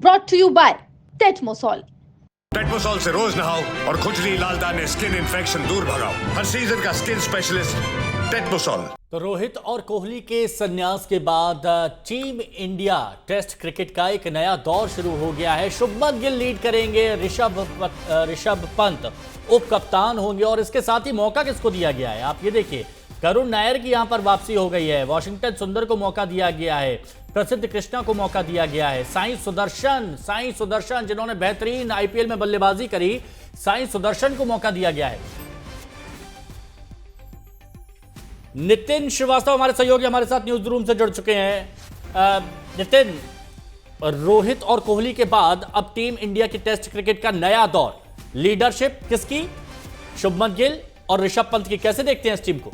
brought to you by Tetmosol. टेटमोसॉल से रोज नहाओ और खुजली लाल दाने स्किन इन्फेक्शन दूर भगाओ। हर सीजन का स्किन स्पेशलिस्ट टेटमोसॉल। तो रोहित और कोहली के संन्यास के बाद टीम इंडिया टेस्ट क्रिकेट का एक नया दौर शुरू हो गया है। शुभमन गिल लीड करेंगे, ऋषभ पंत उप कप्तान होंगे और इसके साथ ही मौका किसको दिया गया है आप ये देखिए, करुण नायर की यहां पर वापसी हो गई है, वॉशिंगटन सुंदर को मौका दिया गया है, प्रसिद्ध कृष्णा को मौका दिया गया है, साई सुदर्शन जिन्होंने बेहतरीन आईपीएल में बल्लेबाजी करी, साई सुदर्शन को मौका दिया गया है। नितिन श्रीवास्तव हमारे सहयोगी हमारे साथ न्यूज रूम से जुड़ चुके हैं। नितिन, रोहित और कोहली के बाद अब टीम इंडिया की टेस्ट क्रिकेट का नया दौर, लीडरशिप किसकी? शुभमन गिल और ऋषभ पंत की। कैसे देखते हैं इस टीम को?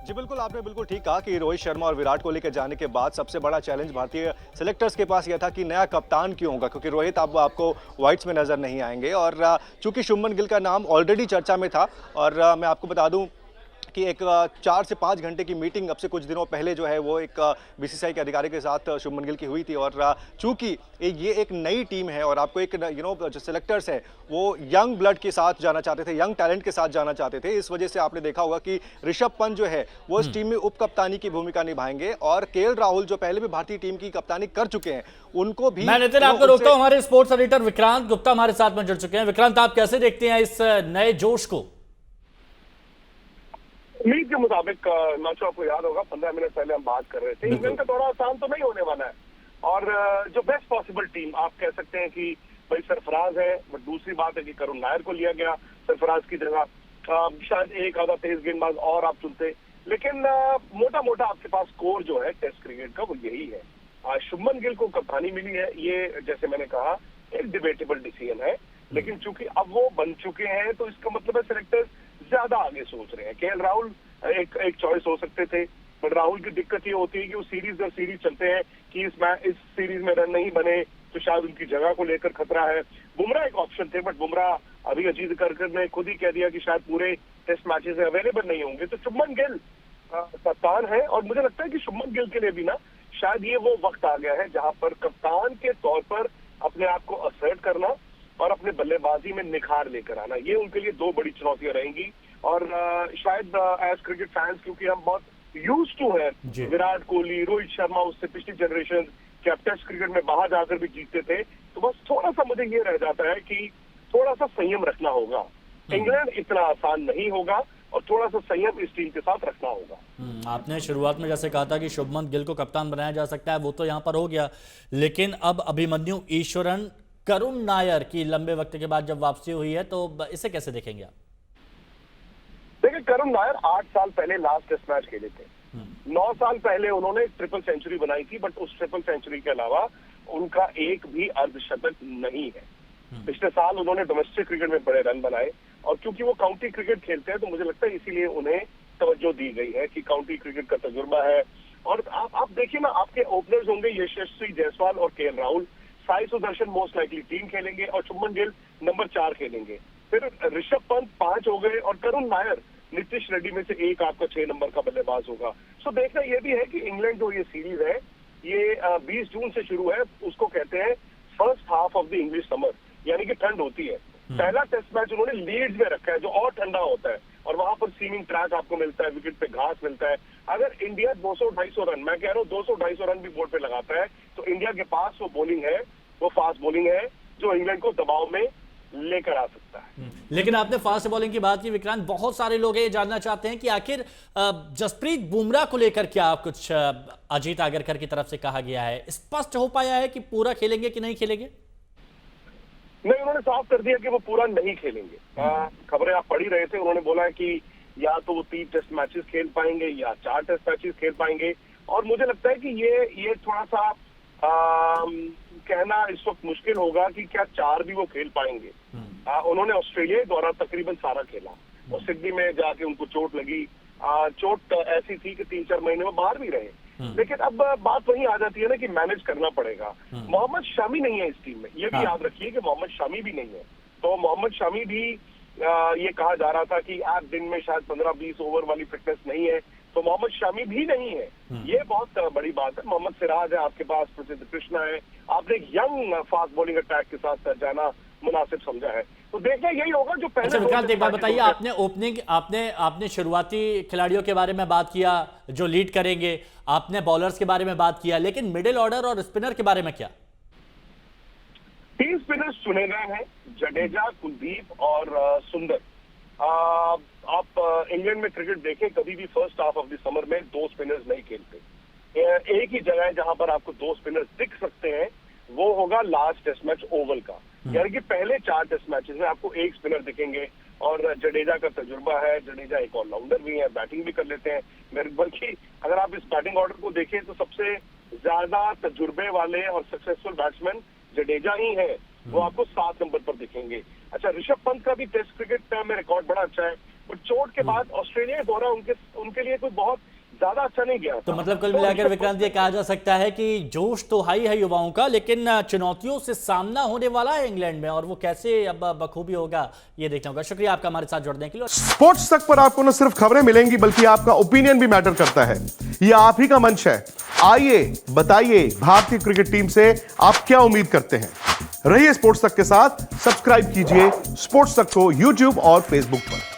जी बिल्कुल, आपने बिल्कुल ठीक कहा कि रोहित शर्मा और विराट कोहली के जाने के बाद सबसे बड़ा चैलेंज भारतीय सिलेक्टर्स के पास यह था कि नया कप्तान क्यों होगा, क्योंकि रोहित अब आपको व्हाइट्स में नजर नहीं आएंगे और चूंकि शुभमन गिल का नाम ऑलरेडी चर्चा में था और मैं आपको बता दूं कि एक 4 से 5 घंटे की मीटिंग अब से कुछ दिनों पहले जो है वो एक बीसीसीआई के अधिकारी के साथ शुभमन गिल की हुई थी और चूंकि ये एक नई टीम है और आपको एक जो सिलेक्टर्स हैं वो यंग ब्लड के साथ जाना चाहते थे, यंग टैलेंट के साथ जाना चाहते थे। इस वजह से आपने देखा होगा कि ऋषभ पंत जो है वो इस टीम में उप कप्तानी की भूमिका निभाएंगे और केएल राहुल जो पहले भी भारतीय टीम की कप्तानी कर चुके हैं उनको भी। मैं नितिन आपको रोकता हूं, हमारे स्पोर्ट्स एडिटर विक्रांत गुप्ता हमारे साथ में जुड़ चुके हैं। विक्रांत, आप कैसे देखते हैं इस नए जोश को? उम्मीद के मुताबिक नाचो, आपको याद होगा 15 मिनट पहले हम बात कर रहे थे, इंग्लैंड का दौरा आसान तो नहीं होने वाला है और जो बेस्ट पॉसिबल टीम आप कह सकते हैं कि भाई सरफराज है, बट दूसरी बात है कि करुण नायर को लिया गया सरफराज की जगह, शायद एक आधा तेज गेंदबाज और आप चुनते, लेकिन मोटा मोटा आपके पास स्कोर जो है टेस्ट क्रिकेट का वो यही है। शुभमन गिल को कप्तानी मिली है, ये जैसे मैंने कहा एक डिबेटेबल डिसीजन है, लेकिन चूंकि अब वो बन चुके हैं तो इसका मतलब है सिलेक्टर्स ज्यादा आगे सोच रहे हैं। केएल राहुल एक चॉइस हो सकते थे, बट राहुल की दिक्कत ये होती है कि वो सीरीज दर सीरीज चलते हैं कि इस सीरीज में रन नहीं बने तो शायद उनकी जगह को लेकर खतरा है। बुमराह एक ऑप्शन थे, बट बुमराह अभी अजीत करकर ने खुद ही कह दिया कि शायद पूरे टेस्ट मैचेस में अवेलेबल नहीं होंगे, तो शुभमन गिल कप्तान है और मुझे लगता है कि शुभमन गिल के लिए भी ना शायद ये वो वक्त आ गया है जहां पर कप्तान के तौर पर अपने आप को असर्ट करना और अपने बल्लेबाजी में निखार लेकर आना, ये उनके लिए दो बड़ी चुनौतियां रहेंगी। और शायद एज क्रिकेट फैंस, क्योंकि हम बहुत यूज्ड टू है विराट कोहली, रोहित शर्मा, उससे पिछली जनरेशन के टेस्ट क्रिकेट में बाहर जाकर भी जीतते थे, तो बस थोड़ा सा मुझे ये रह जाता है कि थोड़ा सा संयम रखना होगा। इंग्लैंड इतना आसान नहीं होगा और थोड़ा सा संयम इस टीम के साथ रखना होगा। आपने शुरुआत में जैसे कहा था कि शुभमन गिल को कप्तान बनाया जा सकता है, वो तो यहाँ पर हो गया, लेकिन अब अभिमन्यु ईश्वरन, करुण नायर की लंबे वक्त के बाद जब वापसी हुई है तो इसे कैसे देखेंगे आप? देखिए, करुण नायर 8 साल पहले लास्ट टेस्ट मैच खेले थे, 9 साल पहले उन्होंने ट्रिपल सेंचुरी बनाई थी, बट उस ट्रिपल सेंचुरी के अलावा उनका एक भी अर्धशतक नहीं है। पिछले साल उन्होंने डोमेस्टिक क्रिकेट में बड़े रन बनाए और क्योंकि वो काउंटी क्रिकेट खेलते हैं तो मुझे लगता है इसीलिए उन्हें तवज्जो दी गई है कि काउंटी क्रिकेट का तजुर्बा है। और आप देखिए ना, आपके ओपनर्स होंगे यशस्वी जायसवाल और KL Rahul, Sai Sudarshan most likely 3 खेलेंगे और शुभमन गिल नंबर 4 खेलेंगे, फिर ऋषभ पंत 5 हो गए और करुण नायर नीतीश रेड्डी में से एक आपका 6 नंबर का बल्लेबाज होगा। सो देखना यह भी है कि इंग्लैंड जो ये सीरीज है ये 20 जून से शुरू है, उसको कहते हैं first half of the English summer, यानी कि ठंड होती है। पहला टेस्ट मैच उन्होंने लीड्स में रखा है जो और ठंडा होता है और वहां पर सीमिंग ट्रैक आपको मिलता है, विकेट पे घास मिलता है। अगर इंडिया 200-250 रन, मैं कह रहा हूँ 200-250 रन भी बोर्ड पे लगाता है तो इंडिया के पास वो बॉलिंग है, वो फास्ट बॉलिंग है जो इंग्लैंड को दबाव में लेकर आ सकता है। लेकिन आपने फास्ट बॉलिंग की बात की विक्रांत, बहुत सारे लोग ये जानना चाहते हैं कि आखिर जसप्रीत बुमराह को लेकर क्या कुछ अजीत आगरकर की तरफ से कहा गया है? स्पष्ट हो पाया है कि पूरा खेलेंगे कि नहीं खेलेंगे? नहीं, उन्होंने साफ कर दिया कि वो पूरा नहीं खेलेंगे। खबरें आप पढ़ ही रहे थे, उन्होंने बोला है कि या तो वो 3 टेस्ट मैचेस खेल पाएंगे या 4 टेस्ट मैचेस खेल पाएंगे और मुझे लगता है कि ये थोड़ा सा कहना इस वक्त मुश्किल होगा कि क्या 4 भी वो खेल पाएंगे। उन्होंने ऑस्ट्रेलिया द्वारा तकरीबन सारा खेला और सिडनी में जाके उनको चोट लगी, चोट ऐसी थी कि 3-4 महीने में बाहर भी रहे, लेकिन अब बात वही आ जाती है ना कि मैनेज करना पड़ेगा। मोहम्मद शमी नहीं है इस टीम में, ये भी याद रखिए कि मोहम्मद शमी भी नहीं है, तो मोहम्मद शमी भी ये कहा जा रहा था कि आज दिन में शायद 15-20 ओवर वाली फिटनेस नहीं है, तो मोहम्मद शमी भी नहीं है। ये बहुत बड़ी बात है। मोहम्मद सिराज है आपके पास, प्रसिद्ध कृष्णा है, आपने एक यंग फास्ट बॉलिंग अटैक के साथ जाना मुनासिब समझा है। तो देखना यही होगा जो पहले। अच्छा विक्रांत, एक बात बताइए, आपने ओपनिंग आपने शुरुआती खिलाड़ियों के बारे में बात किया जो लीड करेंगे, आपने बॉलर्स के बारे में बात किया, लेकिन मिडिल ऑर्डर और स्पिनर के बारे में क्या? 3 स्पिनर्स चुने गए हैं, जडेजा, कुलदीप और सुंदर। आप इंग्लैंड में क्रिकेट देखें, कभी भी first half of the summer में 2 स्पिनर्स नहीं खेलते। एक ही जगह है जहां पर आपको 2 स्पिनर्स दिख सकते हैं, वो होगा लास्ट टेस्ट मैच ओवल का। यानी कि पहले 4 टेस्ट मैचेस में आपको एक स्पिनर दिखेंगे, और जडेजा का तजुर्बा है, जडेजा एक ऑलराउंडर भी है, बैटिंग भी कर लेते हैं। बल्कि अगर आप इस बैटिंग ऑर्डर को देखें तो सबसे ज्यादा तजुर्बे वाले और सक्सेसफुल बैट्समैन जडेजा ही है, वो आपको 7 नंबर पर दिखेंगे। अच्छा, ऋषभ पंत का भी टेस्ट क्रिकेट में रिकॉर्ड बड़ा अच्छा है, और चोट के बाद ऑस्ट्रेलिया दौरा उनके लिए कोई बहुत ज्यादा अच्छा नहीं गया। तो मतलब कुल मिलाकर विक्रांत, ये कहा जा सकता है कि जोश तो हाई है युवाओं का, लेकिन चुनौतियों से सामना होने वाला है इंग्लैंड में, और वो कैसे अब बखूबी होगा ये देखना होगा। शुक्रिया आपका हमारे साथ जुड़ने के लिए। स्पोर्ट्स तक पर आपको न सिर्फ खबरें मिलेंगी बल्कि आपका ओपिनियन भी मैटर करता है। ये आप ही का मंच है। आइए बताइए, भारतीय क्रिकेट टीम से आप क्या उम्मीद करते हैं। रहिए स्पोर्ट्स तक के साथ। सब्सक्राइब कीजिए स्पोर्ट्स तक को यूट्यूब और फेसबुक पर।